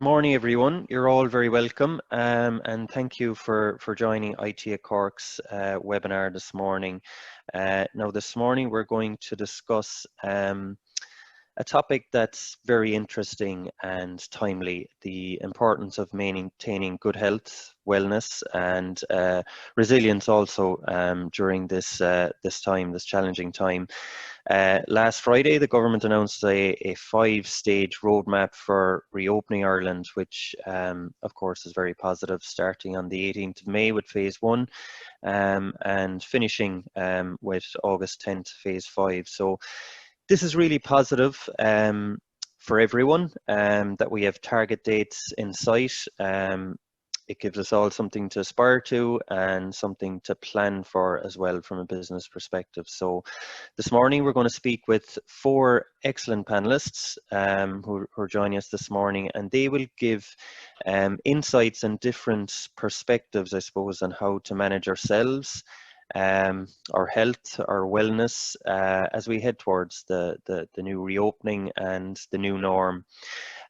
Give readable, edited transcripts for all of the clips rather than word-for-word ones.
Morning, everyone. You're all very welcome, and thank you for joining IT at Cork's webinar this morning. Now, this morning we're going to discuss a topic that's very interesting and timely: the importance of maintaining good health, wellness, and resilience also during this challenging time. Last Friday, the government announced a 5-stage roadmap for reopening Ireland, which of course is very positive, starting on the 18th of May with phase 1 and finishing with August 10th, phase 5. So this is really positive for everyone that we have target dates in sight. It gives us all something to aspire to and something to plan for as well from a business perspective. So this morning we're going to speak with 4 excellent panelists who are joining us this morning, and they will give insights and different perspectives, I suppose, on how to manage ourselves, our health, our wellness as we head towards the new reopening and the new norm.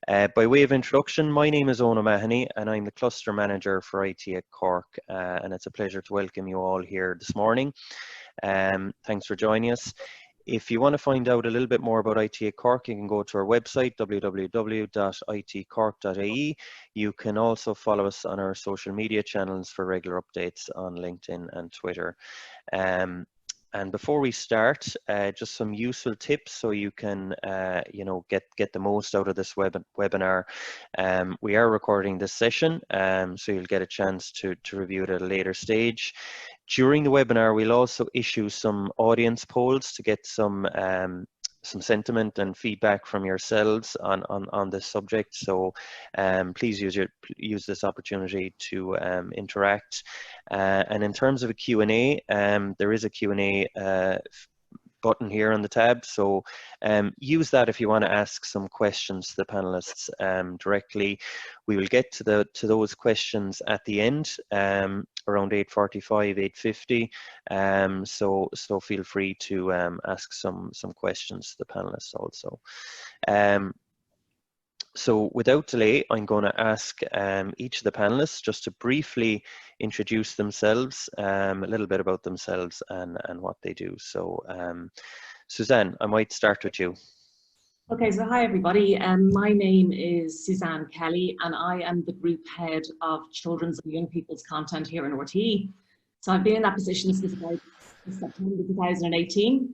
By way of introduction, my name is Owen O'Mahony and I'm the Cluster Manager for IT at Cork, and it's a pleasure to welcome you all here this morning. Thanks for joining us. If you want to find out a little bit more about IT at Cork, you can go to our website, www.itcork.ie. You can also follow us on our social media channels for regular updates on LinkedIn and Twitter. And before we start, just some useful tips so you can, get the most out of this webinar. We are recording this session, so you'll get a chance to review it at a later stage. During the webinar, we'll also issue some audience polls to get some sentiment and feedback from yourselves on this subject. So please use this opportunity to interact. And in terms of a Q&A, there is a Q&A button here on the tab, so use that if you want to ask some questions to the panelists directly. We will get to those questions at the end, around 8:45, 8:50. So feel free to ask some questions to the panelists also. So without delay, I'm going to ask each of the panelists just to briefly introduce themselves, a little bit about themselves and what they do. So Suzanne, I might start with you. Okay, so hi everybody. My name is Suzanne Kelly and I am the Group Head of Children's and Young People's Content here in RTE. So I've been in that position since about September 2018.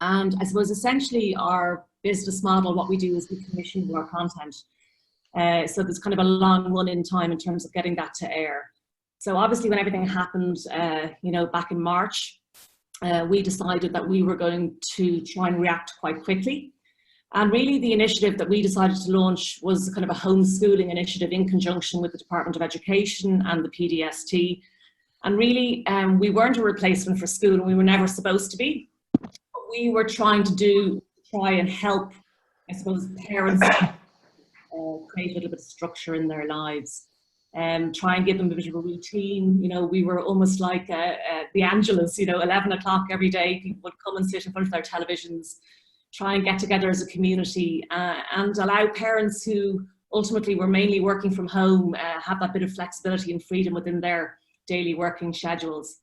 And I suppose essentially our business model, what we do is we commission our content. So there's kind of a long run in time in terms of getting that to air. So obviously when everything happened, back in March, we decided that we were going to try and react quite quickly. And really the initiative that we decided to launch was kind of a homeschooling initiative in conjunction with the Department of Education and the PDST. And really we weren't a replacement for school, and we were never supposed to be. What we were trying to try and help, I suppose, parents create a little bit of structure in their lives and try and give them a bit of a routine. We were almost like the Angelas, 11 o'clock every day, people would come and sit in front of their televisions, try and get together as a community and allow parents who ultimately were mainly working from home have that bit of flexibility and freedom within their daily working schedules.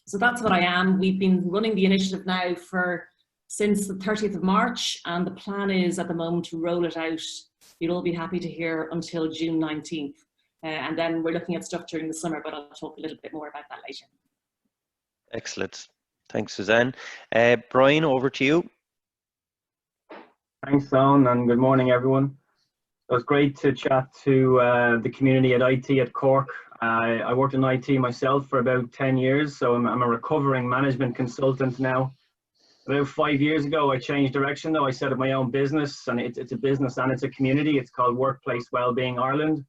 So that's what I am. We've been running the initiative now since the 30th of March, and the plan is at the moment to roll it out. You'll all be happy to hear until June 19th. And then we're looking at stuff during the summer, but I'll talk a little bit more about that later. Excellent. Thanks, Suzanne. Brian, over to you. Thanks, Owen, and good morning, everyone. It was great to chat to the community at IT at Cork. I worked in IT myself for about 10 years, so I'm a recovering management consultant now. About 5 years ago, I changed direction though. I set up my own business, and it's a business and it's a community. It's called Workplace Wellbeing Ireland.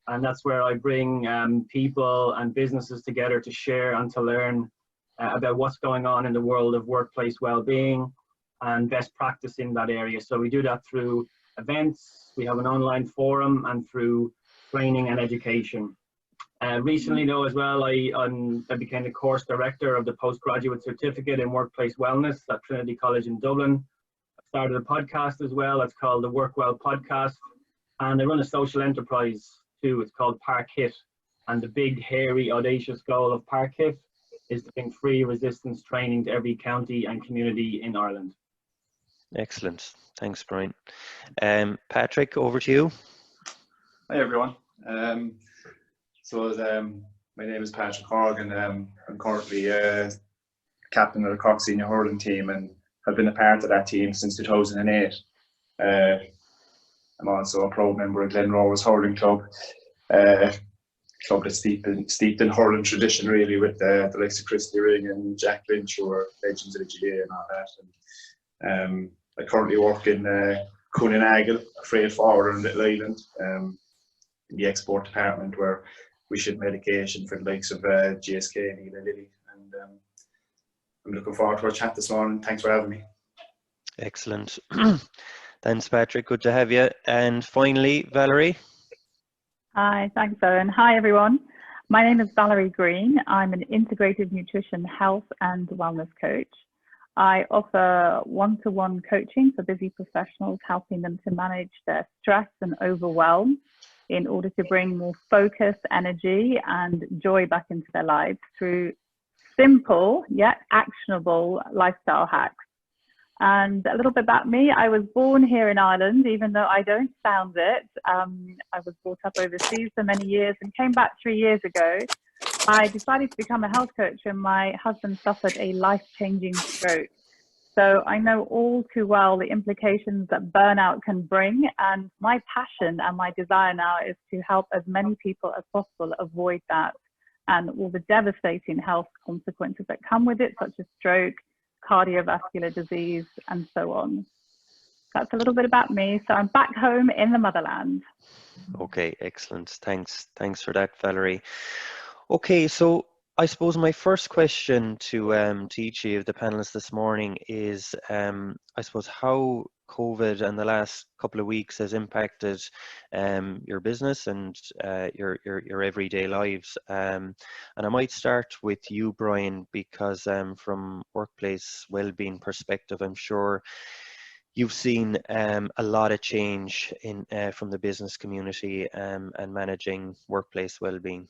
And that's where I bring people and businesses together to share and to learn about what's going on in the world of workplace wellbeing and best practice in that area. So we do that through events, we have an online forum, and through training and education. Recently though as well, I became the course director of the postgraduate certificate in workplace wellness at Trinity College in Dublin. I started a podcast as well. It's called the Work Well Podcast. And I run a social enterprise too. It's called Park Hit. And the big, hairy, audacious goal of Park Hit is to bring free resistance training to every county and community in Ireland. Excellent. Thanks, Brian. Patrick, over to you. Hi, everyone. My name is Patrick Hogan. I'm currently captain of the Cork senior hurling team and have been a part of that team since 2008. I'm also a proud member of Glen Rovers Hurling Club. Club that's steeped in hurling tradition, really, with the likes of Christy Ring and Jack Lynch, who are legends of the GA and all that. And, I currently work in Coonaggle, a freight forwarder in Little Island, in the export department, where we ship medication for the likes of GSK and Eli Lilly. And I'm looking forward to our chat this morning. Thanks for having me. Excellent. Thanks, Patrick. Good to have you. And finally, Valerie. Hi, thanks, Owen. Hi, everyone. My name is Valerie Green. I'm an integrative nutrition, health and wellness coach. I offer one-to-one coaching for busy professionals, helping them to manage their stress and overwhelm in order to bring more focus, energy and joy back into their lives through simple yet actionable lifestyle hacks. And a little bit about me, I was born here in Ireland, even though I don't sound it. I was brought up overseas for many years and came back 3 years ago. I decided to become a health coach when my husband suffered a life-changing stroke. So I know all too well the implications that burnout can bring, and my passion and my desire now is to help as many people as possible avoid that and all the devastating health consequences that come with it, such as stroke, cardiovascular disease, and so on. That's a little bit about me. So I'm back home in the motherland. Okay, excellent. Thanks for that, Valerie. Okay, so I suppose my first question to each of the panelists this morning is, I suppose, how COVID and the last couple of weeks has impacted your business and your everyday lives. And I might start with you, Brian, because from workplace wellbeing perspective, I'm sure you've seen a lot of change in from the business community and managing workplace wellbeing.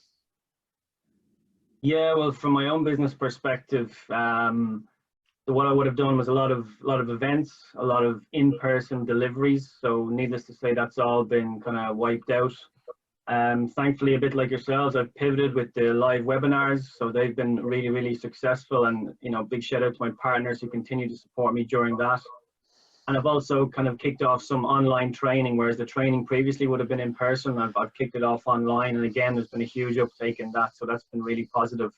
Yeah, well, from my own business perspective, what I would have done was a lot of events, a lot of in-person deliveries. So needless to say, that's all been kind of wiped out. Thankfully, a bit like yourselves, I've pivoted with the live webinars. So they've been really, really successful. And, you know, big shout out to my partners who continue to support me during that. And I've also kind of kicked off some online training, whereas the training previously would have been in person. I've kicked it off online. And again, there's been a huge uptake in that. So that's been really positive.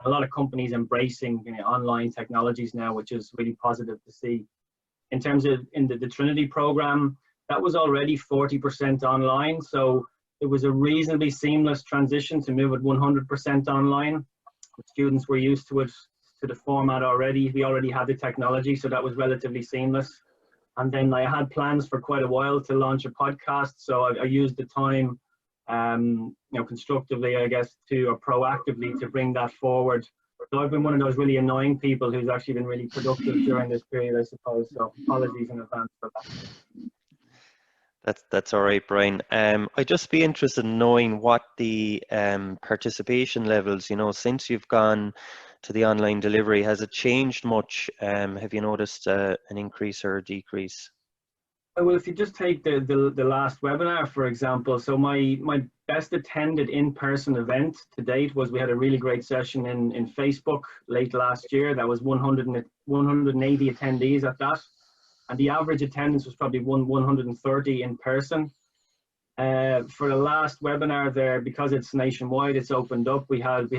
A lot of companies embracing online technologies now, which is really positive to see. In terms of in the Trinity program, that was already 40% online. So it was a reasonably seamless transition to move it 100% online. The students were used to it, to the format already. We already had the technology, so that was relatively seamless. And then I had plans for quite a while to launch a podcast. So I used the time constructively, I guess, or proactively to bring that forward. So I've been one of those really annoying people who's actually been really productive during this period, I suppose. So apologies in advance for that. That's all right, Brian. I'd just be interested in knowing what the participation levels, since you've gone to the online delivery, has it changed much? Have you noticed an increase or a decrease? Well, if you just take the last webinar, for example, so my best attended in-person event to date was, we had a really great session in Facebook late last year. That was 180 attendees at that. And the average attendance was probably 130 in person. For the last webinar there, because it's nationwide, it's opened up, we had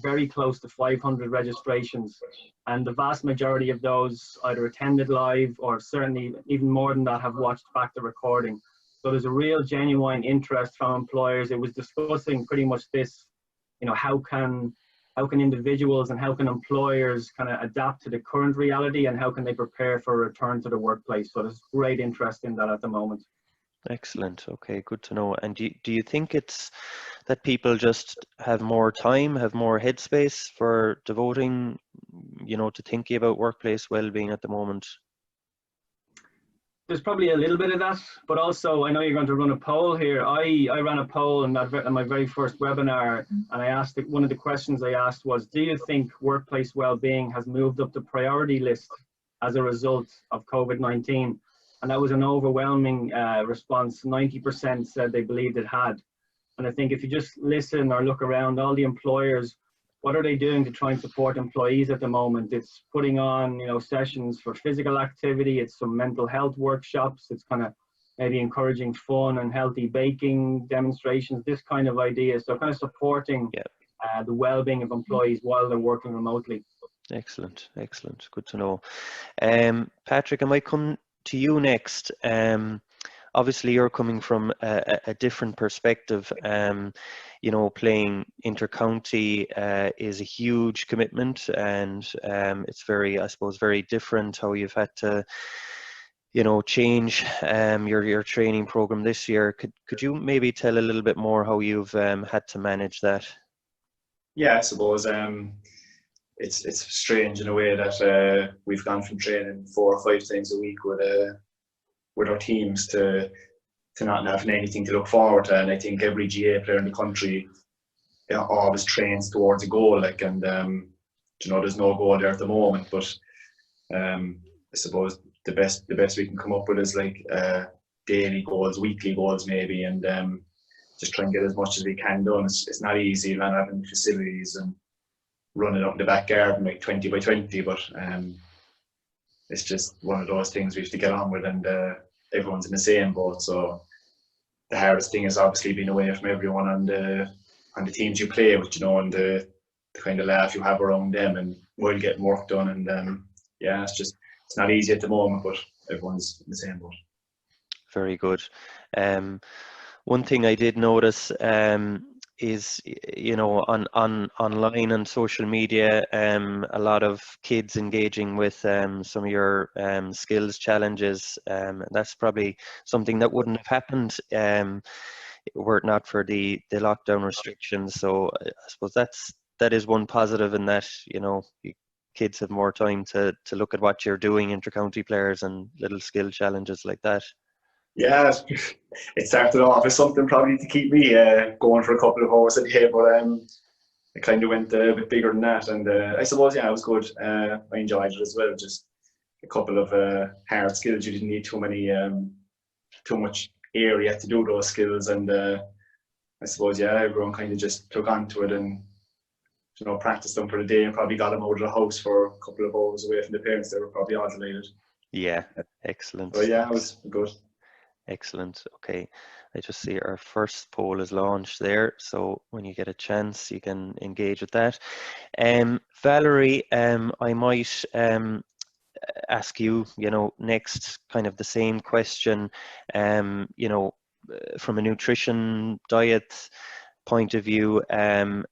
very close to 500 registrations, and the vast majority of those either attended live or certainly even more than that have watched back the recording. So there's a real genuine interest from employers. It was discussing pretty much this, how can individuals and how can employers kind of adapt to the current reality, and how can they prepare for a return to the workplace. So there's great interest in that at the moment. Excellent. Okay, good to know. And do you think it's that people just have more time, have more headspace for devoting, to thinking about workplace well-being at the moment? there's probably a little bit of that, but also I know you're going to run a poll here. I ran a poll in my very first webinar, and I asked one of the questions I asked was, do you think workplace well-being has moved up the priority list as a result of COVID-19? And that was an overwhelming response. 90% said they believed it had. And I think if you just listen or look around, all the employers, what are they doing to try and support employees at the moment? It's putting on, sessions for physical activity. It's some mental health workshops. It's kind of maybe encouraging fun and healthy baking demonstrations, this kind of idea. So kind of supporting the well-being of employees while they're working remotely. Excellent, excellent. Good to know. Patrick, I might come to you next. Obviously, you're coming from a different perspective. Playing intercounty is a huge commitment, and it's very, I suppose, very different how you've had to, change your training program this year. Could you maybe tell a little bit more how you've had to manage that? Yeah, I suppose it's strange in a way that we've gone from training 4 or 5 times a week with our teams to not having anything to look forward to. And I think every GA player in the country always trains towards a goal, and there's no goal there at the moment, but I suppose the best we can come up with is daily goals, weekly goals maybe, and just try and get as much as we can done. It's not easy not having facilities and running up in the back garden 20 by 20, but it's just one of those things we have to get on with, and everyone's in the same boat. So the hardest thing is obviously being away from everyone on the teams you play with, and the kind of laugh you have around them and while getting work done. And it's not easy at the moment, but everyone's in the same boat. Very good. One thing I did notice is, online and social media, a lot of kids engaging with some of your skills challenges. That's probably something that wouldn't have happened were it not for the lockdown restrictions. So I suppose that is one positive, in that kids have more time to look at what you're doing, intercounty players, and little skill challenges like that. Yeah, it started off as something probably to keep me going for a couple of hours a day, but it kind of went a bit bigger than that. And I suppose, it was good. I enjoyed it as well. Just a couple of hard skills. You didn't need too much area to do those skills. And I suppose, everyone kind of just took on to it and practiced them for the day, and probably got them out of the house for a couple of hours away from the parents. They were probably all delighted. Yeah, excellent. But it was good. Excellent. Okay, I just see our first poll is launched there, so when you get a chance you can engage with that. Valerie, I might ask you, next, kind of the same question, from a nutrition diet point of view. I'm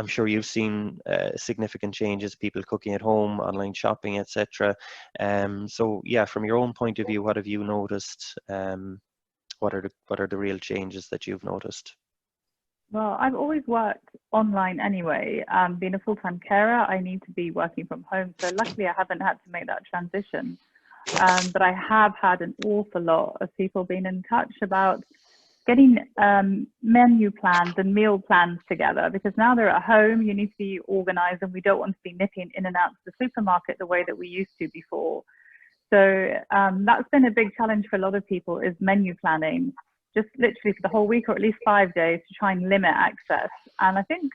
sure you've seen significant changes, people cooking at home, online shopping, etc. So from your own point of view, what have you noticed? What are the real changes that you've noticed? Well, I've always worked online anyway. Being a full-time carer, I need to be working from home. So luckily I haven't had to make that transition. But I have had an awful lot of people being in touch about getting menu plans and meal plans together, because now they're at home, you need to be organized, and we don't want to be nipping in and out to the supermarket the way that we used to before. So that's been a big challenge for a lot of people, is menu planning, just literally for the whole week, or at least 5 days, to try and limit access. And I think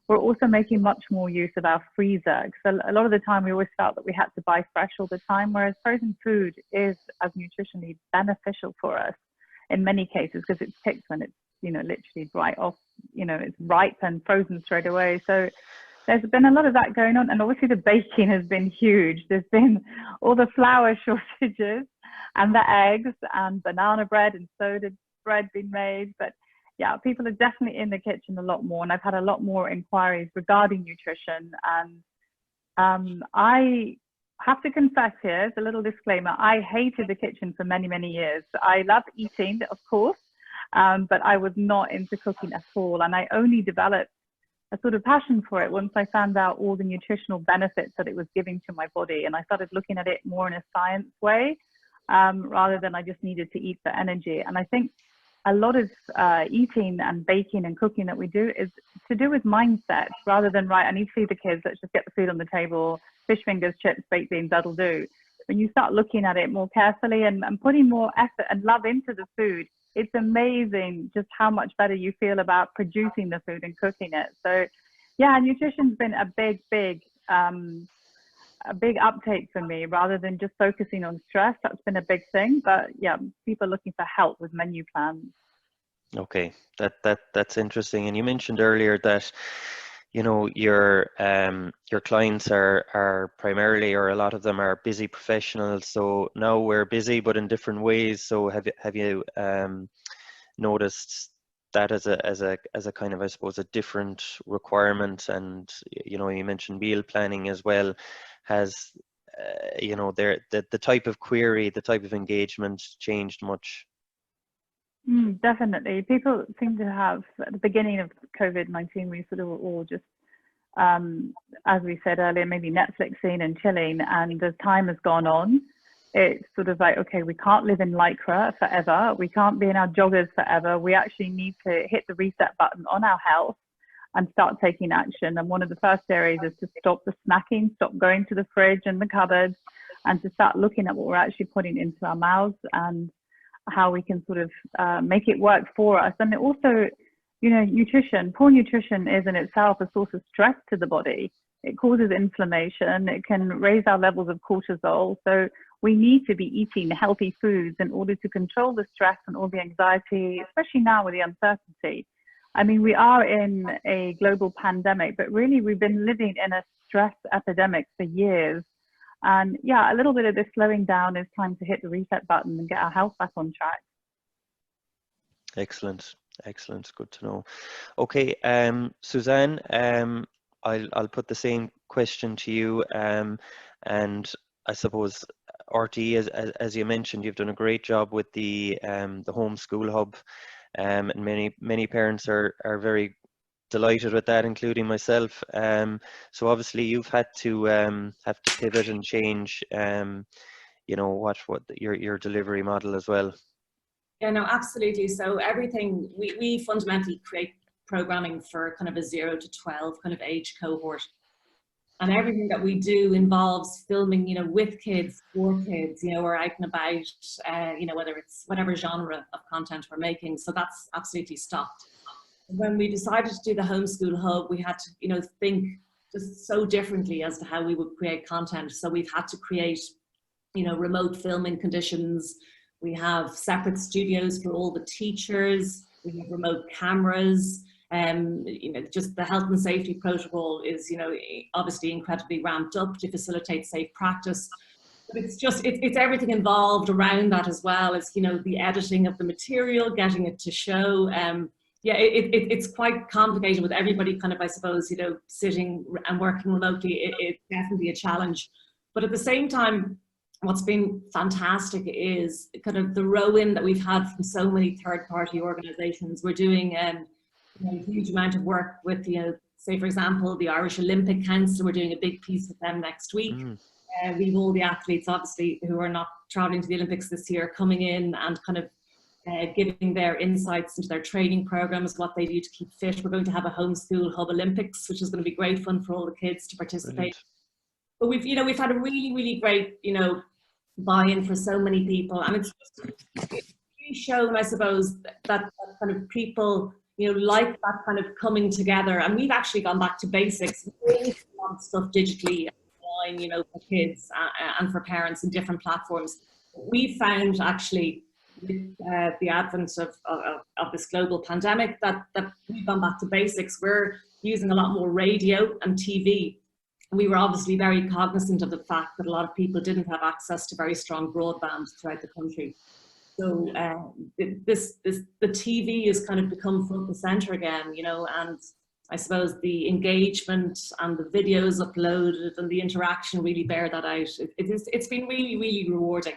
we're also making much more use of our freezer, because a lot of the time we always felt that we had to buy fresh all the time, whereas frozen food is as nutritionally beneficial for us in many cases, because it's picked when it's, literally right off, it's ripe and frozen straight away. So there's been a lot of that going on. And obviously the baking has been huge. There's been all the flour shortages and the eggs and banana bread and soda bread being made. But yeah, people are definitely in the kitchen a lot more. And I've had a lot more inquiries regarding nutrition. And I have to confess here, as a little disclaimer, I hated the kitchen for many, many years. I love eating, of course, but I was not into cooking at all. And I only developed a sort of passion for it once I found out all the nutritional benefits that it was giving to my body. And I started looking at it more in a science way. rather than I just needed to eat for energy. And I think a lot of eating and baking and cooking that we do is to do with mindset, rather than, right, I need to feed the kids, let's just get the food on the table, fish fingers, chips, baked beans, that'll do. When you start looking at it more carefully and putting more effort and love into the food, it's amazing just how much better you feel about producing the food and cooking it. So yeah, nutrition's been a big uptake for me, rather than just focusing on stress. That's been a big thing. But yeah, people are looking for help with menu plans. Okay, that's interesting. And you mentioned earlier that, you know, your clients are primarily, or a lot of them are busy professionals. So now we're busy, but in different ways. So have you noticed that as a kind of, I suppose, a different requirement? And you know, you mentioned meal planning as well. Has you know, the type of query, the type of engagement changed much? Definitely. People seem to have, at the beginning of COVID-19, we sort of were all just, as we said earlier, maybe Netflixing and chilling. And as time has gone on, it's sort of like, okay, we can't live in Lycra forever. We can't be in our joggers forever. We actually need to hit the reset button on our health and start taking action. And one of the first areas is to stop the snacking, stop going to the fridge and the cupboards, and to start looking at what we're actually putting into our mouths and how we can sort of make it work for us. And also, you know, poor nutrition is in itself a source of stress to the body. It causes inflammation. It can raise our levels of cortisol. So we need to be eating healthy foods in order to control the stress and all the anxiety, especially now with the uncertainty. I mean, we are in a global pandemic, but really we've been living in a stress epidemic for years. And yeah, a little bit of this slowing down is time to hit the reset button and get our health back on track. Excellent. Good to know. Okay, Suzanne, I'll put the same question to you. And I suppose RTE, as you mentioned, you've done a great job with the homeschool hub, and many parents are very delighted with that, including myself. So obviously you've had to pivot and change, you know, what your delivery model as well. Yeah, no, absolutely. So everything, we fundamentally create programming for kind of a 0 to 12 kind of age cohort. And everything that we do involves filming, you know, with kids, for kids, you know, we're out and about, you know, whether it's whatever genre of content we're making. So that's absolutely stopped. When we decided to do the homeschool hub, we had to, you know, think just so differently as to how we would create content. So we've had to create, you know, remote filming conditions. We have separate studios for all the teachers. We have remote cameras. You know, just the health and safety protocol is, you know, obviously incredibly ramped up to facilitate safe practice. But it's just, it's everything involved around that, as well as, you know, the editing of the material, getting it to show. Yeah, it's quite complicated with everybody kind of, I suppose, you know, sitting and working remotely. It's definitely a challenge. But at the same time, what's been fantastic is kind of the row-in that we've had from so many third-party organisations. We're doing you know, a huge amount of work with, you know, say for example, the Irish Olympic Council. We're doing a big piece with them next week. We've all the athletes, obviously, who are not travelling to the Olympics this year, coming in and kind of giving their insights into their training programs, what they do to keep fit. We're going to have a homeschool hub Olympics, which is going to be great fun for all the kids to participate. Brilliant. But we've, you know, we've had a really great, you know, buy-in for so many people, and it's really shown, I suppose, that kind of people, you know, like that kind of coming together. And we've actually gone back to basics. We do a lot of stuff digitally online, you know, for kids and for parents in different platforms. We found actually with the advent of this global pandemic that we've gone back to basics. We're using a lot more radio and TV. We were obviously very cognizant of the fact that a lot of people didn't have access to very strong broadband throughout the country. So the TV has kind of become front and center again, you know, and I suppose the engagement and the videos uploaded and the interaction really bear that out. It's been really rewarding.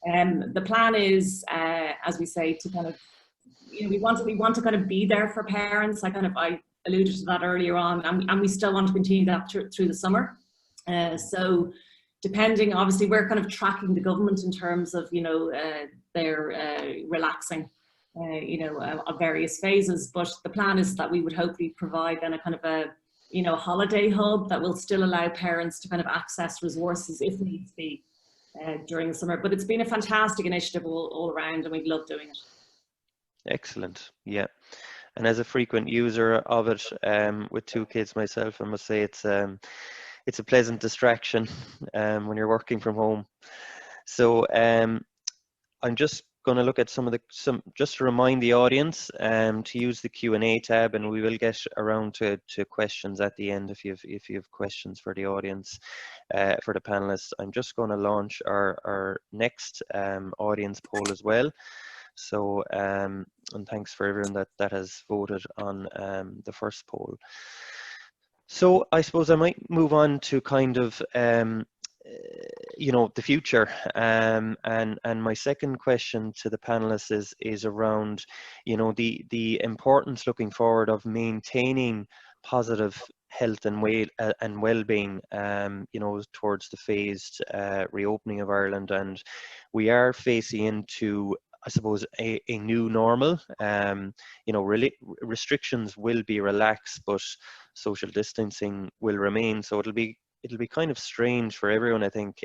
The plan is, as we say, to kind of, you know, we want to kind of be there for parents. I alluded to that earlier on, and we still want to continue that through the summer. So, depending, obviously we're kind of tracking the government in terms of, you know, their relaxing, you know, of various phases, but the plan is that we would hopefully provide then a kind of a, you know, holiday hub that will still allow parents to kind of access resources if needs be during the summer. But it's been a fantastic initiative all around, and we've loved doing it. Excellent, yeah. And as a frequent user of it, with 2 kids myself, I must say it's a pleasant distraction when you're working from home. So I'm just going to look at just to remind the audience to use the Q&A tab, and we will get around to questions at the end if you have questions for the audience, for the panelists. I'm just going to launch our next audience poll as well. So and thanks for everyone that has voted on the first poll. So I suppose I might move on to kind of you know, the future, and my second question to the panelists is around, you know, the importance looking forward of maintaining positive health and well-being, you know, towards the phased reopening of Ireland. And we are facing into, I suppose, a new normal. You know, really restrictions will be relaxed, but social distancing will remain. So it'll be kind of strange for everyone, I think.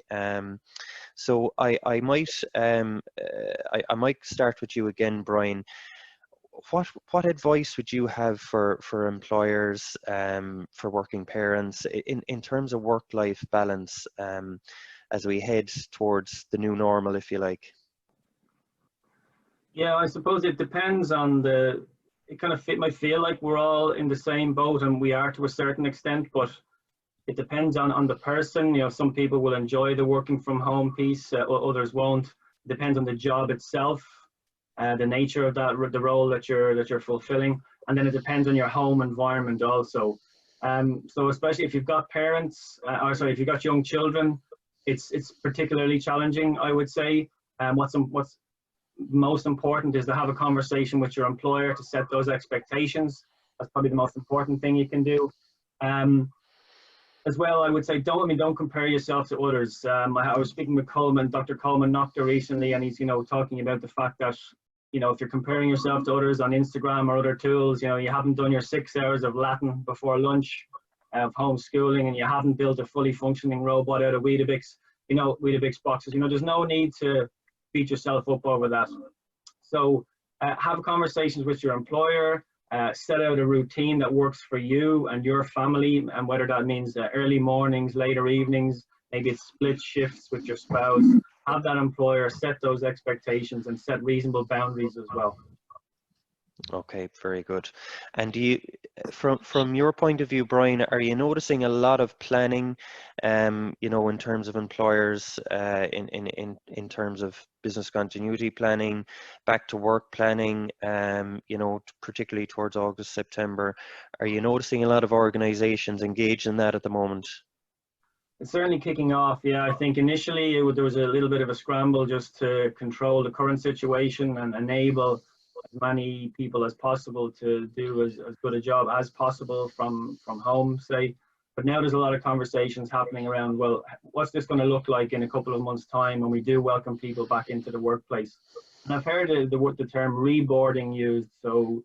So I might start with you again, Brian. What advice would you have for employers, for working parents in terms of work-life balance, as we head towards the new normal, if you like? Yeah, I suppose it depends on it kind of might feel like we're all in the same boat, and we are to a certain extent, but it depends on the person. You know, some people will enjoy the working from home piece, others won't. It depends on the job itself, the nature of the role that you're fulfilling, and then it depends on your home environment also. So especially if you've got parents, if you've got young children, it's particularly challenging, I would say. What's most important is to have a conversation with your employer to set those expectations. That's probably the most important thing you can do. As well, I would say don't compare yourself to others. I was speaking with Dr. Coleman Nocta recently, and he's, you know, talking about the fact that, you know, if you're comparing yourself to others on Instagram or other tools, you know, you haven't done your 6 hours of Latin before lunch of homeschooling, and you haven't built a fully functioning robot out of Weetabix, you know, Weetabix boxes. You know, there's no need to beat yourself up over that. So have conversations with your employer. Set out a routine that works for you and your family, and whether that means early mornings, later evenings, maybe it's split shifts with your spouse. Have that employer set those expectations and set reasonable boundaries as well. Okay, very good. And do you, from your point of view, Brian, are you noticing a lot of planning, you know, in terms of employers, in terms of business continuity planning, back to work planning, you know, particularly towards August, September? Are you noticing a lot of organizations engaged in that at the moment? It's certainly kicking off. Yeah, I think initially there was a little bit of a scramble just to control the current situation and enable as many people as possible to do as good a job as possible from home, say. But now there's a lot of conversations happening around, well, what's this going to look like in a couple of months' time when we do welcome people back into the workplace? And I've heard the term reboarding used, so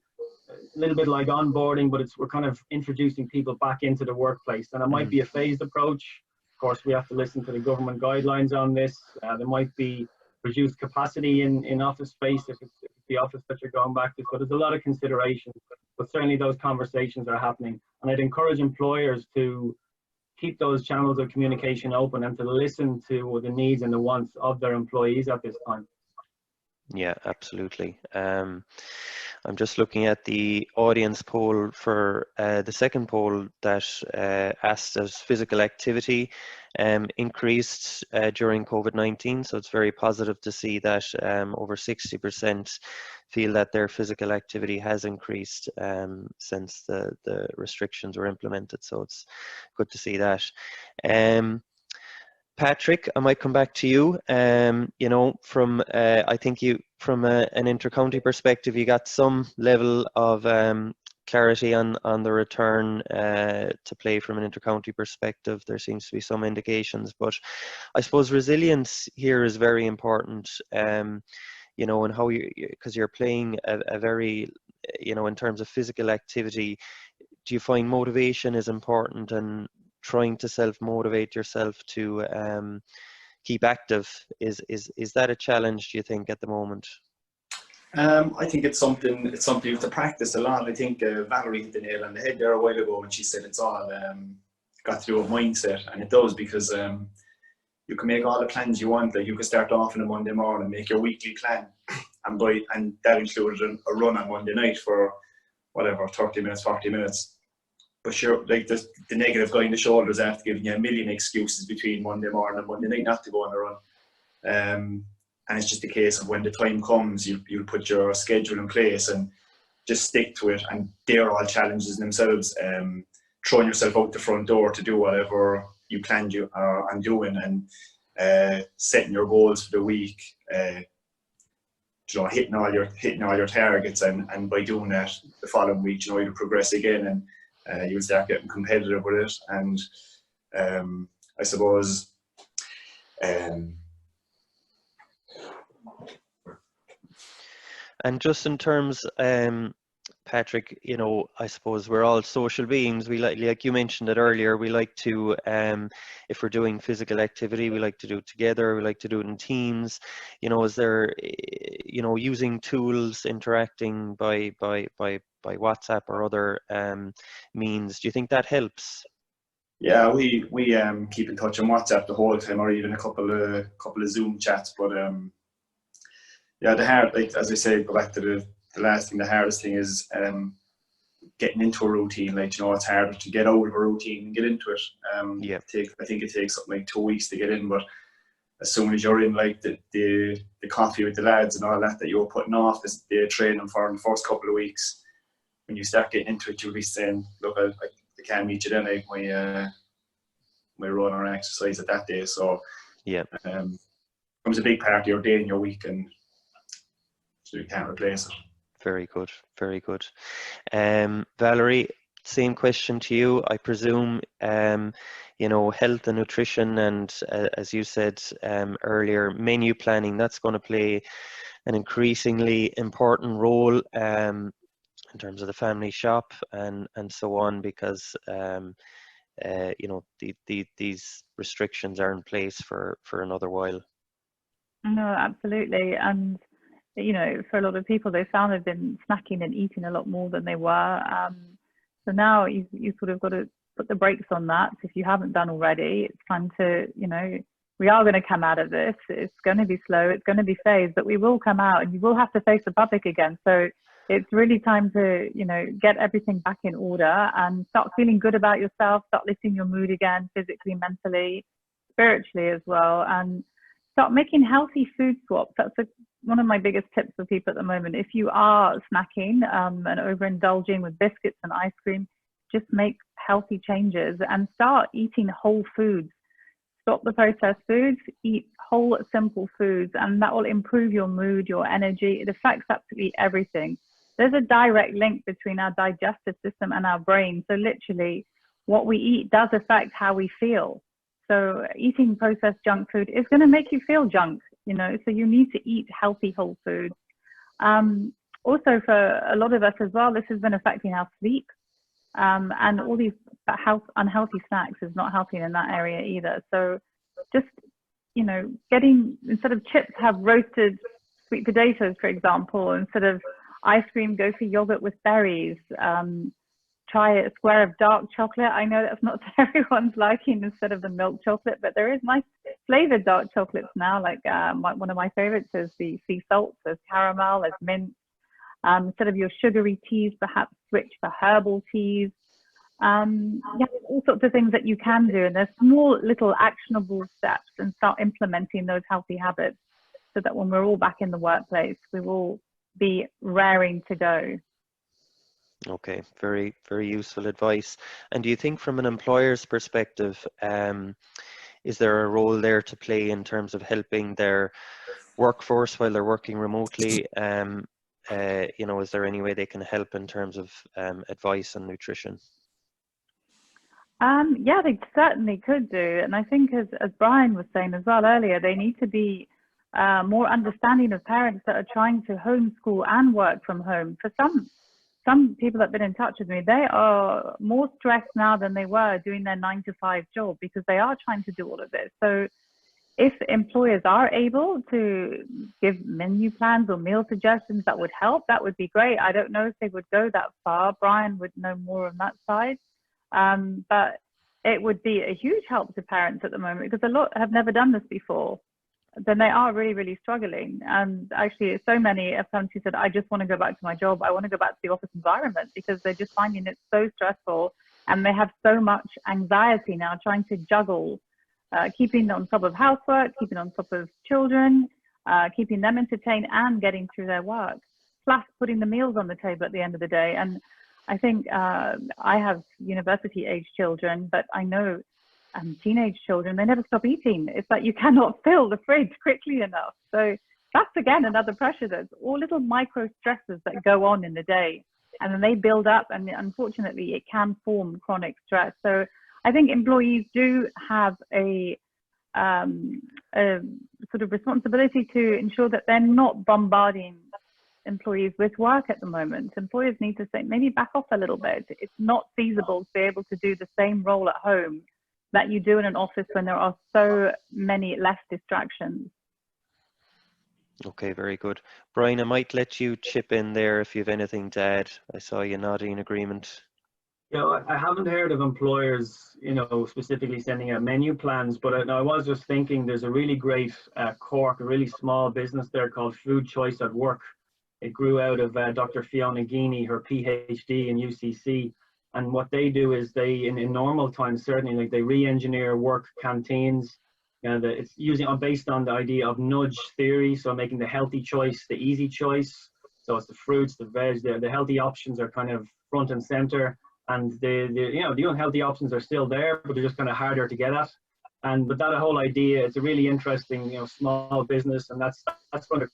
a little bit like onboarding, but we're kind of introducing people back into the workplace, and it might be a phased approach. Of course, we have to listen to the government guidelines on this. There might be reduced capacity in office space if it's the office that you're going back to. So there's a lot of considerations, but certainly those conversations are happening. And I'd encourage employers to keep those channels of communication open and to listen to the needs and the wants of their employees at this time. Yeah, absolutely. I'm just looking at the audience poll for the second poll that asked as physical activity increased during COVID-19. So it's very positive to see that over 60% feel that their physical activity has increased since the restrictions were implemented. So it's good to see that. Patrick, I might come back to you. You know, from I think from an inter-county perspective, you got some level of clarity on the return to play from an intercounty perspective. There seems to be some indications, but I suppose resilience here is very important. You know, and how because you're playing a very, you know, in terms of physical activity, do you find motivation is important and trying to self-motivate yourself to keep active? Is that a challenge, do you think, at the moment? I think it's something you have to practice a lot. I think Valerie hit the nail on the head there a while ago when she said it's all got to do with mindset, and it does, because you can make all the plans you want. Like, you can start off on a Monday morning, make your weekly plan, and that included a run on Monday night for whatever, 30 minutes, 40 minutes. But sure, like, the negative guy in the shoulders after giving you a million excuses between Monday morning and Monday night not to go on a run. And it's just a case of when the time comes, you put your schedule in place and just stick to it. And they're all challenges in themselves. Throwing yourself out the front door to do whatever you planned on doing, and setting your goals for the week. You know, hitting all your targets, and by doing that, the following week, you know, you'll progress again, and you'll start getting competitive with it. And I suppose. And just in terms, Patrick, you know, I suppose we're all social beings. We like you mentioned it earlier, we like to, if we're doing physical activity, we like to do it together, we like to do it in teams. You know, is there, you know, using tools, interacting by WhatsApp or other means, do you think that helps? Yeah, we keep in touch on WhatsApp the whole time, or even a couple of Zoom chats. But yeah, like, as I say, go back to the last thing. The hardest thing is getting into a routine. Like, you know, it's harder to get out of a routine and get into it. Yeah. I think it takes something like 2 weeks to get in, but as soon as you're in, like the coffee with the lads and all that you were putting off the training for in the first couple of weeks, when you start getting into it, you'll be saying, look, I can't meet you then, like my run or exercise at that day. So yeah, it becomes a big part of your day and your week, and so you can't replace it. Very good, very good. Valerie, same question to you. I presume, you know, health and nutrition, and as you said earlier, menu planning, that's going to play an increasingly important role in terms of the family shop and so on, because you know, these restrictions are in place for another while. No, absolutely. And you know, for a lot of people, they found they've been snacking and eating a lot more than they were. So now you sort of got to put the brakes on that. If you haven't done already, it's time to, you know, we are going to come out of this. It's going to be slow, it's going to be phased, but we will come out, and you will have to face the public again. So it's really time to, you know, get everything back in order and start feeling good about yourself, start lifting your mood again, physically, mentally, spiritually as well, and start making healthy food swaps. That's one of my biggest tips for people at the moment. If you are snacking and overindulging with biscuits and ice cream, just make healthy changes and start eating whole foods. Stop the processed foods, eat whole, simple foods, and that will improve your mood, your energy. It affects absolutely everything. There's a direct link between our digestive system and our brain. So literally, what we eat does affect how we feel. So eating processed junk food is going to make you feel junk, you know, so you need to eat healthy whole foods. Also, for a lot of us as well, this has been affecting our sleep. And all these unhealthy snacks is not helping in that area either. So just, you know, instead of chips, have roasted sweet potatoes, for example. Instead of ice cream, go for yogurt with berries. Try a square of dark chocolate. I know that's not to everyone's liking instead of the milk chocolate, but there is nice flavored dark chocolates now. Like one of my favorites is the sea salt. There's caramel, there's mint. Instead of your sugary teas, perhaps switch for herbal teas. Yeah, there's all sorts of things that you can do, and there's small little actionable steps, and start implementing those healthy habits so that when we're all back in the workplace, we will be raring to go. Okay, very, very useful advice. And do you think from an employer's perspective, is there a role there to play in terms of helping their workforce while they're working remotely, you know, is there any way they can help in terms of advice on nutrition? Yeah, they certainly could do. And I think as Brian was saying as well earlier, they need to be more understanding of parents that are trying to homeschool and work from home. For some people that have been in touch with me, they are more stressed now than they were doing their 9-to-5 job, because they are trying to do all of this. So if employers are able to give menu plans or meal suggestions that would help, that would be great. I don't know if they would go that far. Brian would know more on that side. But it would be a huge help to parents at the moment, because a lot have never done this before. Then they are really, really struggling. And actually, so many have come to said, I just want to go back to my job. I want to go back to the office environment, because they're just finding it so stressful. And they have so much anxiety now trying to juggle keeping on top of housework, keeping on top of children, keeping them entertained and getting through their work, plus putting the meals on the table at the end of the day. And I think I have university-age children, but I know teenage children, they never stop eating. It's like you cannot fill the fridge quickly enough. So that's, again, another pressure. That's all little micro stresses that go on in the day. And then they build up, and unfortunately, it can form chronic stress. So I think employees do have a sort of responsibility to ensure that they're not bombarding employees with work at the moment. Employers need to say, maybe back off a little bit. It's not feasible to be able to do the same role at home that you do in an office when there are so many less distractions. Okay, very good. Brian, I might let you chip in there if you have anything to add. I saw you nodding in agreement. Yeah, I haven't heard of employers, specifically sending out menu plans, but I was just thinking there's a really great Cork, a really small business there called Food Choice at Work. It grew out of Dr. Fiona Geeney, her PhD in UCC. And what they do is they, in normal times, certainly, like they re-engineer work canteens. It's based on the idea of nudge theory, so making the healthy choice the easy choice. So it's the fruits, the veg, the healthy options are kind of front and center, and the unhealthy options are still there, but they're just kind of harder to get at. But that whole idea, it's a really interesting, small business, and that's going to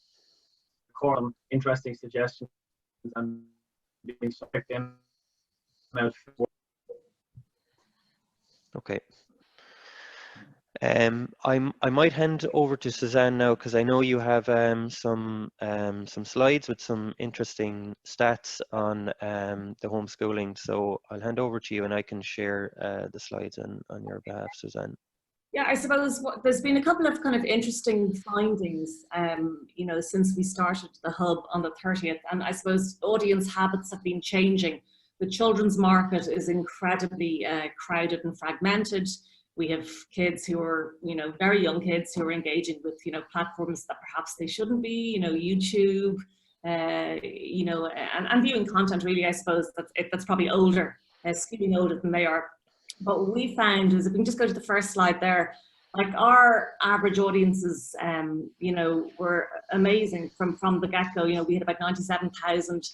core on interesting suggestions and check them out. Okay. I might hand over to Suzanne now, because I know you have some slides with some interesting stats on the homeschooling. So I'll hand over to you, and I can share the slides on your behalf, Suzanne. Yeah, I suppose there's been a couple of kind of interesting findings, since we started the hub on the 30th, and I suppose audience habits have been changing. The children's market is incredibly crowded and fragmented. We have kids who are, very young kids who are engaging with, platforms that perhaps they shouldn't be, YouTube, and viewing content really, I suppose, that's probably older, skewing older than they are. But what we found is, if we can just go to the first slide there, like our average audiences, were amazing from the get-go. We had about 97,000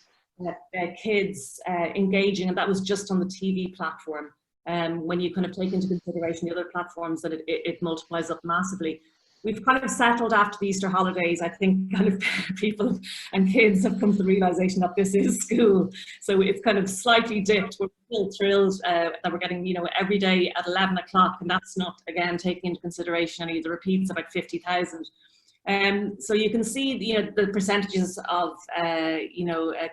kids engaging, and that was just on the TV platform. When you kind of take into consideration the other platforms, that it multiplies up massively. We've kind of settled after the Easter holidays. I think kind of people and kids have come to the realization that this is school. So it's kind of slightly dipped. We're still thrilled that we're getting, every day at 11 o'clock. And that's not, again, taking into consideration any of the repeats, about 50,000. So you can see, the percentages of,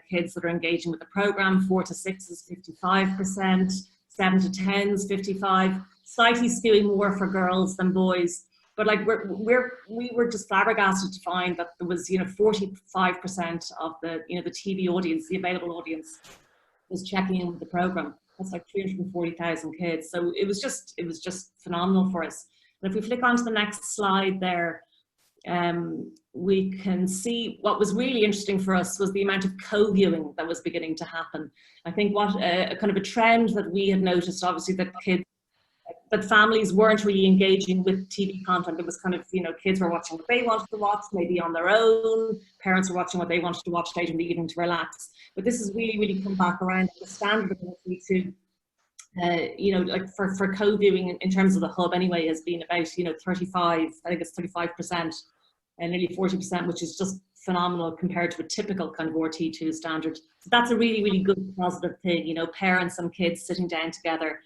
kids that are engaging with the program. 4 to 6 is 55%, 7 to 10 is 55, slightly skewing more for girls than boys. But like we were just flabbergasted to find that there was 45% of the the TV audience, the available audience, was checking in with the program. That's like 340,000 kids. So it was just phenomenal for us. And if we flick on to the next slide there, we can see what was really interesting for us was the amount of co-viewing that was beginning to happen. I think what kind of a trend that we had noticed, obviously, that families weren't really engaging with TV content. It was kind of, kids were watching what they wanted to watch, maybe on their own. Parents were watching what they wanted to watch later in the evening to relax. But this has really, really come back around. The standard ability to, like for co-viewing in terms of the hub anyway, has been about, 35, I think it's 35%, and nearly 40%, which is just phenomenal compared to a typical kind of RT2 standard. So that's a really, really good positive thing, you know, parents and kids sitting down together.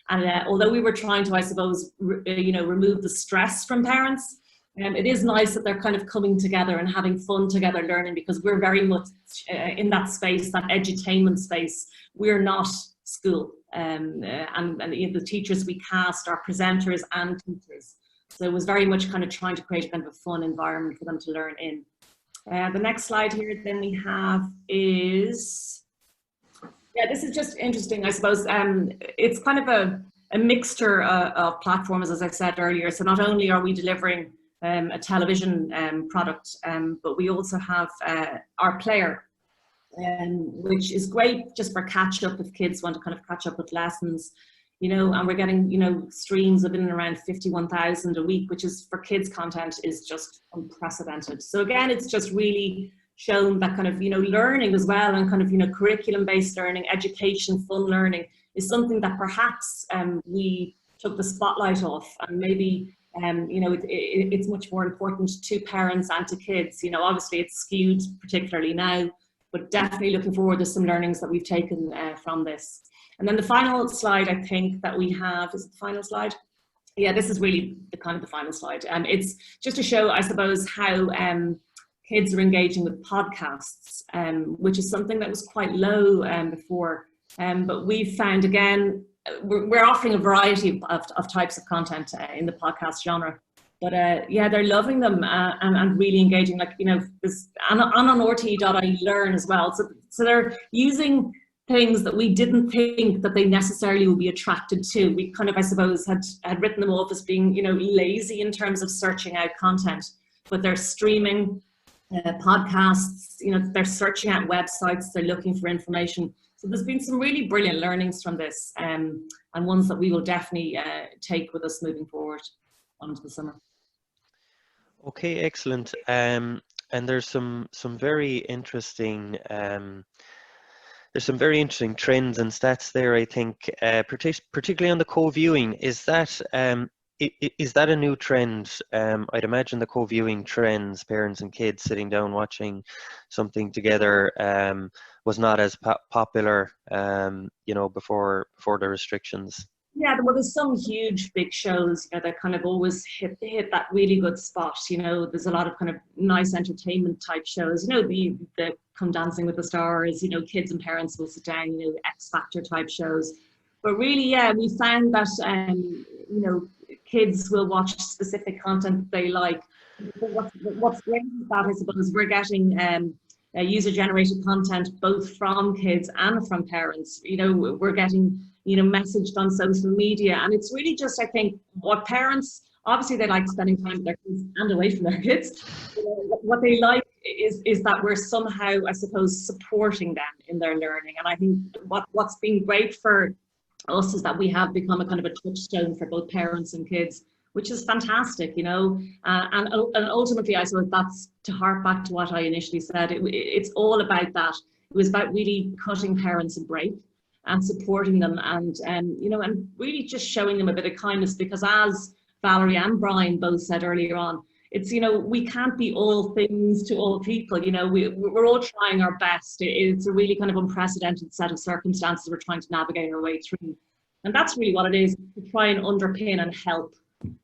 And although we were trying to, I suppose, you know, remove the stress from parents, it is nice that they're kind of coming together and having fun together learning, because we're very much in that space, that edutainment space. We're not school. And the teachers we cast are presenters and teachers. So it was very much kind of trying to create kind of a fun environment for them to learn in. The next slide here then we have is, yeah, this is just interesting, I suppose. It's kind of a mixture of platforms, as I said earlier. So not only are we delivering a television product, but we also have our player, which is great just for catch up if kids want to kind of catch up with lessons, you know, and we're getting, you know, streams of in and around 51,000 a week, which is for kids content is just unprecedented. So again, it's just really shown that kind of, you know, learning as well, and kind of, you know, curriculum based learning, education, fun learning is something that perhaps we took the spotlight off, and maybe you know, it's much more important to parents and to kids. You know, obviously it's skewed particularly now, but definitely looking forward to some learnings that we've taken from this. And then the final slide I think that we have, is it the final slide? Yeah, this is really the kind of the final slide. It's just to show, I suppose, how kids are engaging with podcasts, which is something that was quite low before. But we've found, again, we're offering a variety of types of content in the podcast genre. But yeah, they're loving them and really engaging. Like, you know, this on RTE.ie learn as well. So they're using things that we didn't think that they necessarily would be attracted to. We kind of, I suppose, had written them off as being, you know, lazy in terms of searching out content. But they're streaming podcasts, you know, they're searching out websites, they're looking for information. So there's been some really brilliant learnings from this, and ones that we will definitely take with us moving forward onto the summer. Okay, excellent. And there's some very interesting trends and stats there, I think, particularly on the co-viewing. Is that a new trend? I'd imagine the co-viewing trends, parents and kids sitting down watching something together, was not as popular, you know, before the restrictions. Yeah, well, there's some huge big shows, you know, that kind of always hit that really good spot. You know, there's a lot of kind of nice entertainment type shows. You know, the Come Dancing with the Stars. You know, kids and parents will sit down. You know, X Factor type shows. But really, yeah, we found that you know, kids will watch specific content they like. But what's great is that, I suppose, we're getting user-generated content both from kids and from parents. You know, we're getting, you know, messaged on social media, and it's really just, I think, what parents, obviously they like spending time with their kids and away from their kids. What they like is that we're somehow, I suppose, supporting them in their learning. And I think what's been great for us is that we have become a kind of a touchstone for both parents and kids, which is fantastic, you know, and ultimately, I suppose that's to hark back to what I initially said. It's all about that. It was about really cutting parents a break and supporting them, and you know, and really just showing them a bit of kindness, because as Valerie and Brian both said earlier on, it's, you know, we can't be all things to all people. You know, we're all trying our best. It's a really kind of unprecedented set of circumstances we're trying to navigate our way through, and that's really what it is, to try and underpin and help,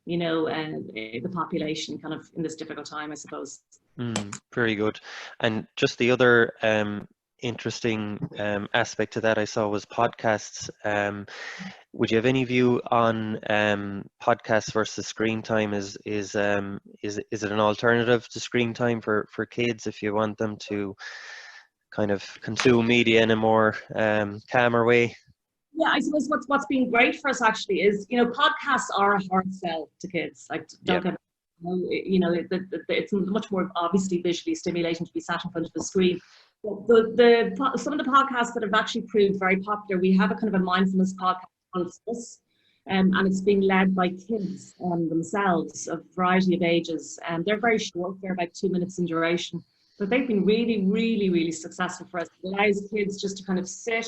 you know, the population kind of in this difficult time, I suppose. Very good. And just the other interesting aspect to that I saw was podcasts. Would you have any view on podcasts versus screen time? Is it an alternative to screen time for kids if you want them to kind of consume media in a more calmer way? Yeah, I suppose what's been great for us actually is, you know, podcasts are a hard sell to kids. Like, don't get, you know, it's much more obviously visually stimulating to be sat in front of the screen. But some of the podcasts that have actually proved very popular, we have a kind of a mindfulness podcast called Us, and it's being led by kids themselves of a variety of ages. And they're very short, they're about 2 minutes in duration, but they've been really, really, really successful for us. It allows kids just to kind of sit,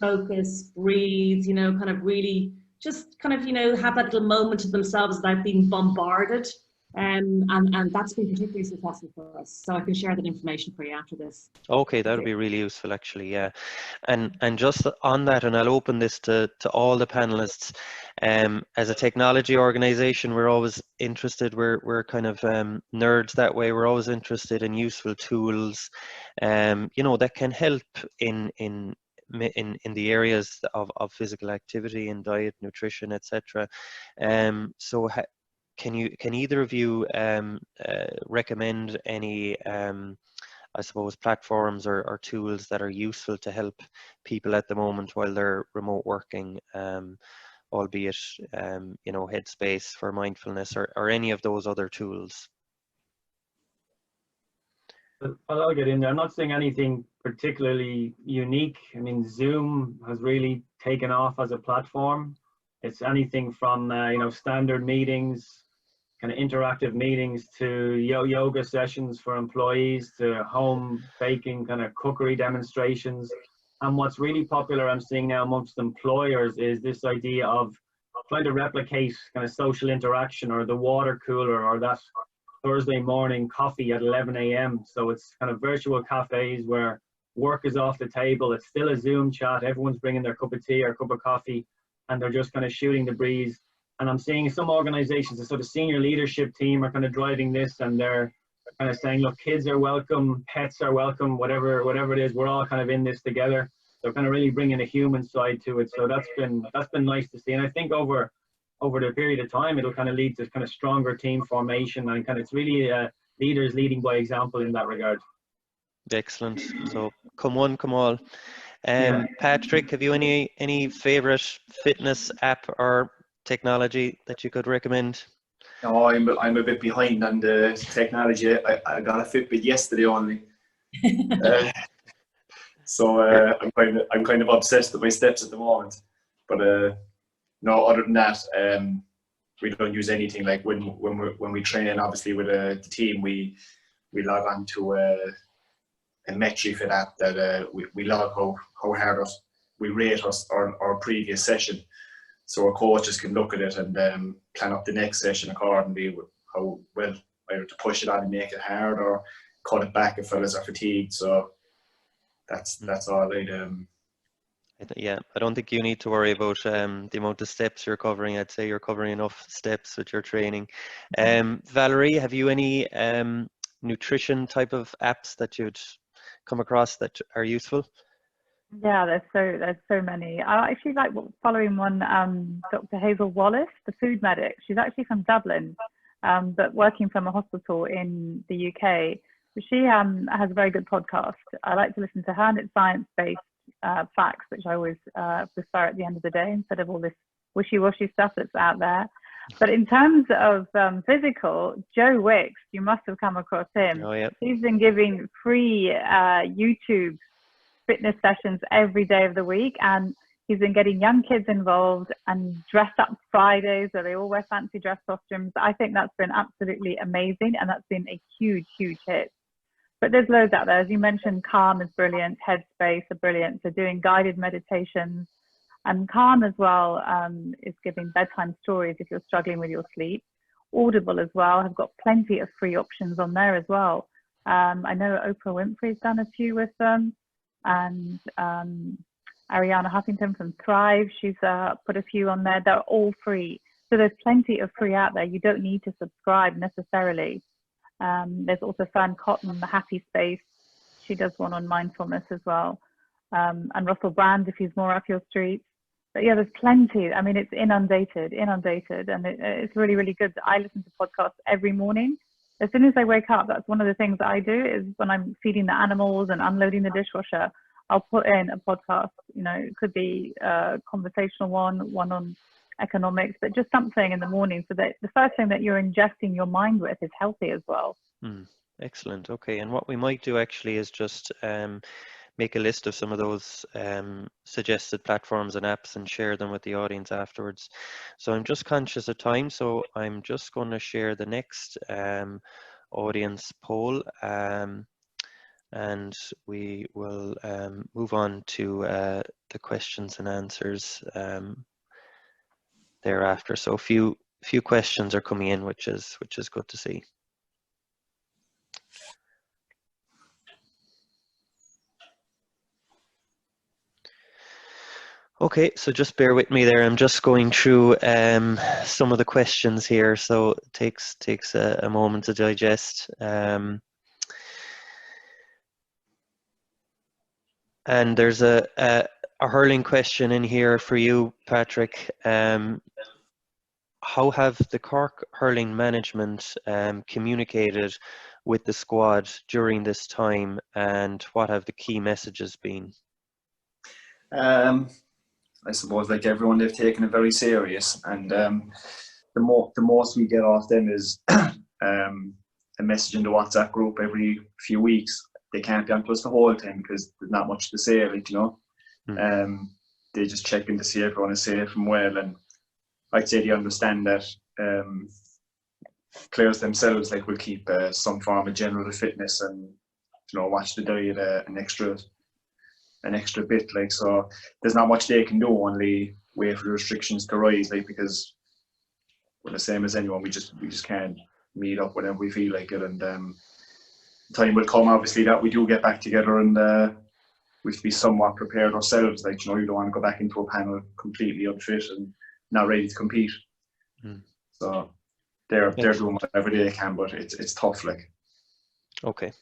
focus, breathe, you know, kind of really just kind of, you know, have that little moment to themselves without being bombarded And that's been particularly successful for us. So I can share that information for you after this. Okay, that would be really useful actually, yeah. And just on that, and I'll open this to all the panelists, as a technology organization, we're always interested, we're kind of nerds that way, we're always interested in useful tools, you know, that can help in the areas of physical activity and diet, nutrition, etc. So can either of you recommend any I suppose platforms or tools that are useful to help people at the moment while they're remote working, albeit you know, Headspace for mindfulness or any of those other tools? I'll get in there. I'm not saying anything particularly unique. I mean, Zoom has really taken off as a platform. It's anything from you know, standard meetings, kind of interactive meetings, to yoga sessions for employees, to home baking, kind of cookery demonstrations. And what's really popular I'm seeing now amongst employers is this idea of trying to replicate kind of social interaction, or the water cooler, or that Thursday morning coffee at 11 a.m. So it's kind of virtual cafes where work is off the table. It's still a Zoom chat. Everyone's bringing their cup of tea or cup of coffee, and they're just kind of shooting the breeze. And I'm seeing some organizations, the sort of senior leadership team, are kind of driving this, and they're kind of saying, look, kids are welcome, pets are welcome, whatever it is, we're all kind of in this together. They're kind of really bringing a human side to it. So that's been nice to see. And I think over the period of time, it'll kind of lead to kind of stronger team formation, and kind of, it's really leaders leading by example in that regard. Excellent. So come one, come all. Patrick, have you any favorite fitness app or technology that you could recommend? No, I'm a bit behind on the technology. I got a Fitbit yesterday only. So I'm kind of obsessed with my steps at the moment. But no, other than that, we don't use anything. Like when we train, obviously with the team, we log on to a MetriFit app that we log how hard we rate our previous session, so our coaches can look at it and plan up the next session accordingly with how well, either to push it on and make it hard, or cut it back if fellas are fatigued. So that's all Yeah, I don't think you need to worry about the amount of steps you're covering. I'd say you're covering enough steps with your training. Valerie, have you any nutrition type of apps that you'd come across that are useful? Yeah, there's so many. I actually like following one, Dr. Hazel Wallace, the food medic. She's actually from Dublin, but working from a hospital in the UK. She has a very good podcast. I like to listen to her, and it's science-based facts, which I always prefer at the end of the day, instead of all this wishy-washy stuff that's out there. But in terms of physical, Joe Wicks, you must have come across him. Oh, yeah. He's been giving free YouTube fitness sessions every day of the week, and he's been getting young kids involved and dressed up Fridays, so they all wear fancy dress costumes. I think that's been absolutely amazing, and that's been a huge hit. But there's loads out there. As you mentioned, Calm is brilliant, Headspace are brilliant, so doing guided meditations. And Calm as well is giving bedtime stories if you're struggling with your sleep. Audible as well have got plenty of free options on there as well. I know Oprah Winfrey's done a few with them, and Ariana Huffington from Thrive, she's put a few on there. They're all free. So there's plenty of free out there. You don't need to subscribe necessarily. There's also Fern Cotton, the Happy Space. She does one on mindfulness as well. And Russell Brand, if he's more up your street. But yeah, there's plenty. I mean, it's inundated, and it's really good. I listen to podcasts every morning. As soon as I wake up, that's one of the things that I do, is when I'm feeding the animals and unloading the dishwasher, I'll put in a podcast. You know, it could be a conversational one on economics, but just something in the morning, so that the first thing that you're ingesting your mind with is healthy as well. Excellent. Okay, and what we might do actually is just make a list of some of those suggested platforms and apps and share them with the audience afterwards. So I'm just conscious of time, so I'm just going to share the next audience poll, and we will move on to the questions and answers thereafter. So if you few questions are coming in, which is good to see. Okay, so just bear with me there. I'm just going through some of the questions here, so it takes a moment to digest. And there's a hurling question in here for you, Patrick. How have the Cork hurling management communicated with the squad during this time, and what have the key messages been? I suppose, like everyone, they've taken it very serious, and the most we get off them is a message in the WhatsApp group every few weeks. They can't be on to us the whole time because there's not much to say, like, you know. They just check in to see everyone is safe and well, and I'd say they understand that players themselves, like, will keep some form of general fitness and, you know, watch the diet an extra bit, like, so there's not much they can do, only wait for the restrictions to rise, like, because we're the same as anyone. We just can't meet up whenever we feel like it, and the time will come, obviously, that we do get back together, and we have to be somewhat prepared ourselves, like, you know, you don't want to go back into a panel completely unfit and not ready to compete. So they're doing whatever they can, but it's tough, like. Okay.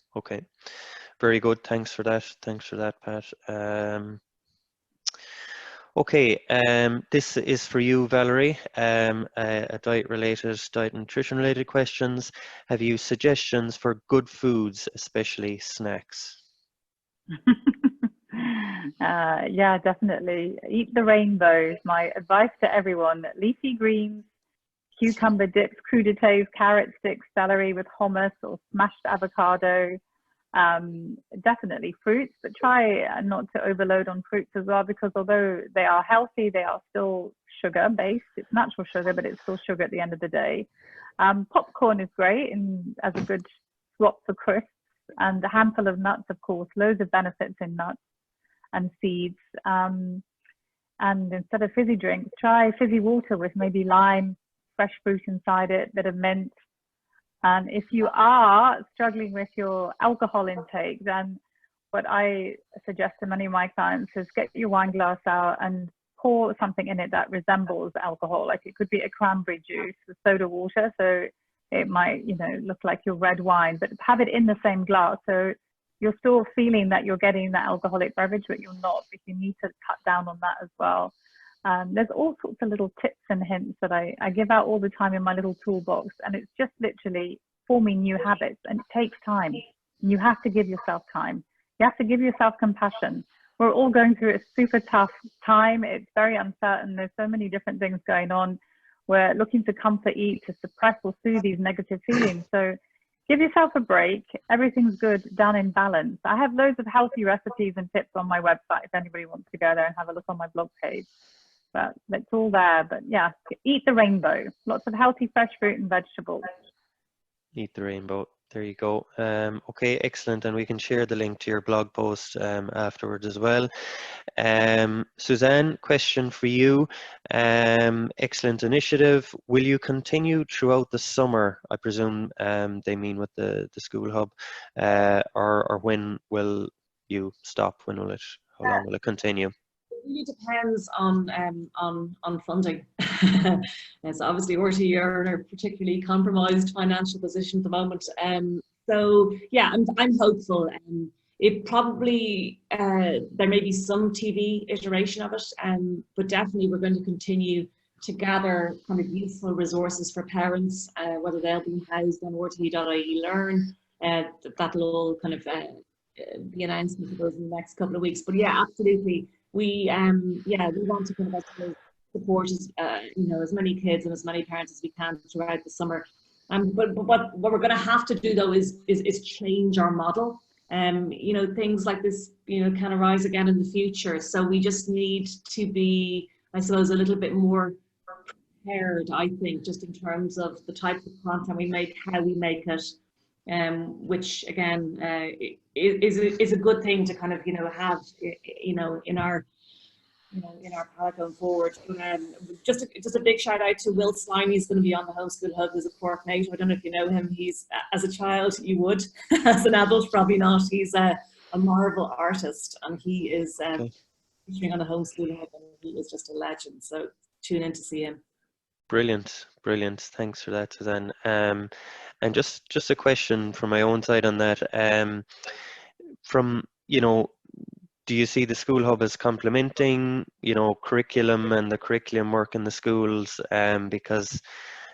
Very good. Thanks for that, Pat. Okay, this is for you, Valerie. A diet and nutrition related questions. Have you suggestions for good foods, especially snacks? Yeah, definitely. Eat the rainbow. My advice to everyone: leafy greens, cucumber dips, crudités, carrot sticks, celery with hummus or smashed avocado. Definitely fruits, but try not to overload on fruits as well, because although they are healthy, they are still sugar based. It's natural sugar, but it's still sugar at the end of the day. Popcorn is great and as a good swap for crisps, and a handful of nuts, of course. Loads of benefits in nuts and seeds. And instead of fizzy drinks, try fizzy water with maybe lime, fresh fruit inside it, bit of mint. And if you are struggling with your alcohol intake, then what I suggest to many of my clients is get your wine glass out and pour something in it that resembles alcohol. Like, it could be a cranberry juice with soda water, so it might, you know, look like your red wine, but have it in the same glass. So you're still feeling that you're getting that alcoholic beverage, but you're not. If you need to cut down on that as well. There's all sorts of little tips and hints that I give out all the time in my little toolbox, and it's just literally forming new habits, and it takes time. You have to give yourself time. You have to give yourself compassion. We're all going through a super tough time. It's very uncertain. There's so many different things going on. We're looking to comfort, eat, to suppress or soothe these negative feelings. So give yourself a break. Everything's good, done in balance. I have loads of healthy recipes and tips on my website if anybody wants to go there and have a look on my blog page. But it's all there. But yeah, eat the rainbow. Lots of healthy fresh fruit and vegetables. Eat the rainbow. There you go. Okay, excellent. And we can share the link to your blog post afterwards as well. Suzanne, question for you. Excellent initiative. Will you continue throughout the summer? I presume they mean with the school hub, or when will you stop? When will it? How long will it continue? It really depends on funding. It's obviously RTE are in a particularly compromised financial position at the moment. So yeah, I'm hopeful. It probably there may be some TV iteration of it, but definitely we're going to continue to gather kind of useful resources for parents, whether they'll be housed on RTE.ie Learn. That'll all kind of be announced in the next couple of weeks. But yeah, absolutely. We want to kind of support as many kids and as many parents as we can throughout the summer. But what we're going to have to do though is change our model. Things like this can arise again in the future. So we just need to be, I suppose, a little bit more prepared, I think, just in terms of the type of content we make, how we make it, which again is a good thing to kind of have in our in our palette going forward. Just a big shout out to Will Slime. He's going to be on the Homeschool Hub. Who's a Cork native. I don't know if you know him. He's, as a child you would, as an adult probably not. He's a marvel artist, and he is featuring on the Homeschool Hub, and he is just a legend. So tune in to see him. Brilliant, brilliant. Thanks for that, Suzanne. And just a question from my own side on that. From, do you see the School Hub as complementing, curriculum and the curriculum work in the schools? Because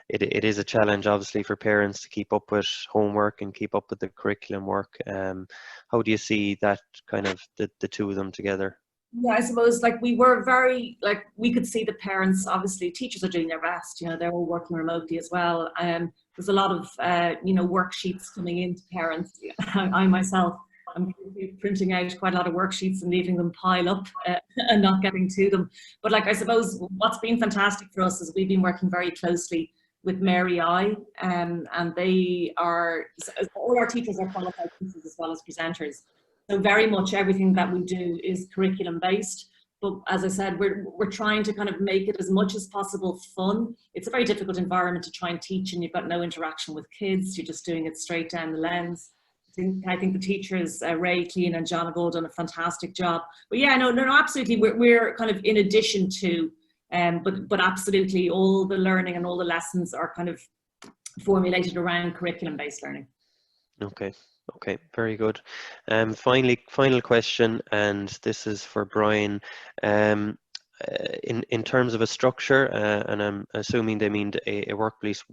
it is a challenge, obviously, for parents to keep up with homework and keep up with the curriculum work. How do you see that kind of the two of them together? Yeah, I suppose we were very, we could see the parents, obviously teachers are doing their best, they're all working remotely as well. There's a lot of, worksheets coming into parents. I myself, I'm printing out quite a lot of worksheets and leaving them pile up and not getting to them. But I suppose what's been fantastic for us is we've been working very closely with Mary I, and they are, all our teachers are qualified teachers as well as presenters. So very much everything that we do is curriculum based, but as I said, we're trying to kind of make it as much as possible fun. It's a very difficult environment to try and teach, and you've got no interaction with kids. You're just doing it straight down the lens. I think the teachers, Ray, Keane and John, have all done a fantastic job. But yeah, no, absolutely. We're kind of in addition to, but absolutely all the learning and all the lessons are kind of formulated around curriculum based learning. Okay, very good. Final question, and this is for Brian. In terms of a structure, and I'm assuming they mean a workplace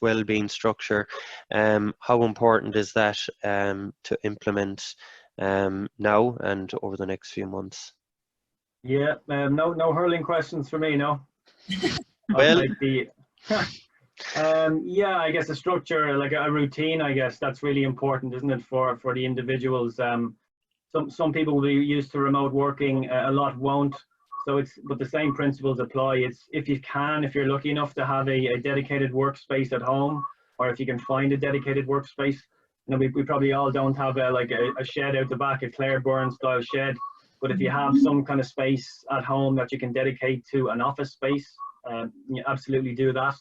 well-being structure, how important is that to implement now and over the next few months? Yeah, no hurling questions for me, no. Well, yeah, I guess a structure, like a routine, I guess that's really important, isn't it, for the individuals? Some people will be used to remote working, a lot won't. So but the same principles apply. It's if you're lucky enough to have a dedicated workspace at home, or if you can find a dedicated workspace. We probably all don't have a shed out the back, a Claire Byrne style shed. But if you have some kind of space at home that you can dedicate to an office space, you absolutely do that.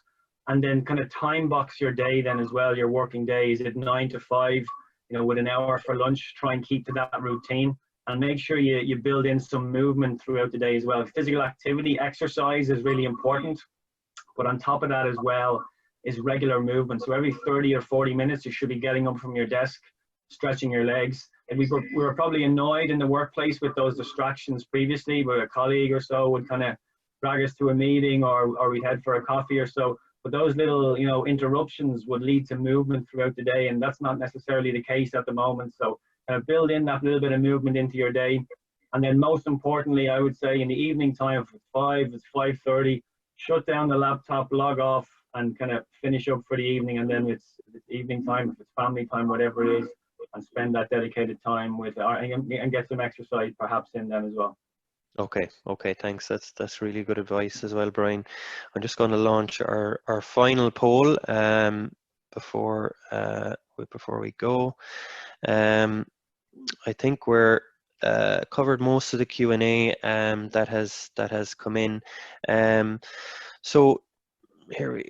And then kind of time box your day then as well, your working day. Is it 9 to 5, with an hour for lunch? Try and keep to that routine, and make sure you build in some movement throughout the day as well. Physical activity, exercise is really important, but on top of that as well is regular movement. So every 30 or 40 minutes, you should be getting up from your desk, stretching your legs. And we were probably annoyed in the workplace with those distractions previously, where a colleague or so would kind of drag us to a meeting, or we'd head for a coffee or so. But those little, interruptions would lead to movement throughout the day, and that's not necessarily the case at the moment. So build in that little bit of movement into your day. And then most importantly, I would say in the evening time, if it's 5:30, shut down the laptop, log off, and kind of finish up for the evening. And then it's evening time, if it's family time, whatever it is, and spend that dedicated time with, and get some exercise perhaps in them as well. Okay, thanks. That's really good advice as well, Brian. I'm just going to launch our final poll before we go. I think we're covered most of the Q&A that has come in. So here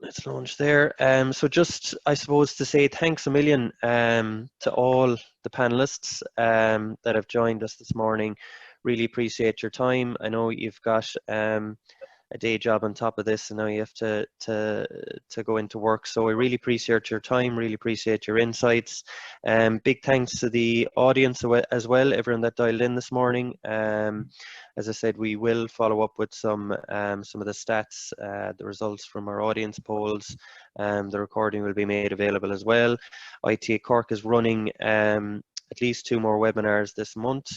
let's launch there. So just, I suppose, to say thanks a million to all the panelists that have joined us this morning. Really appreciate your time. I know you've got a day job on top of this, and now you have to go into work. So I really appreciate your time, really appreciate your insights. Big thanks to the audience as well, everyone that dialed in this morning. As I said, we will follow up with some of the stats, the results from our audience polls. The recording will be made available as well. IT Cork is running at least 2 more webinars this month.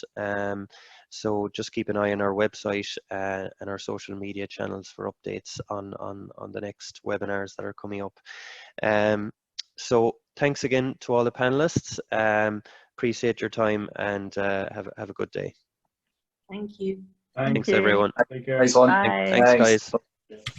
So just keep an eye on our website and our social media channels for updates on the next webinars that are coming up. So thanks again to all the panelists. Appreciate your time, and have a good day. Thank you. Thanks everyone. Take care. Nice one. Bye. Thanks guys.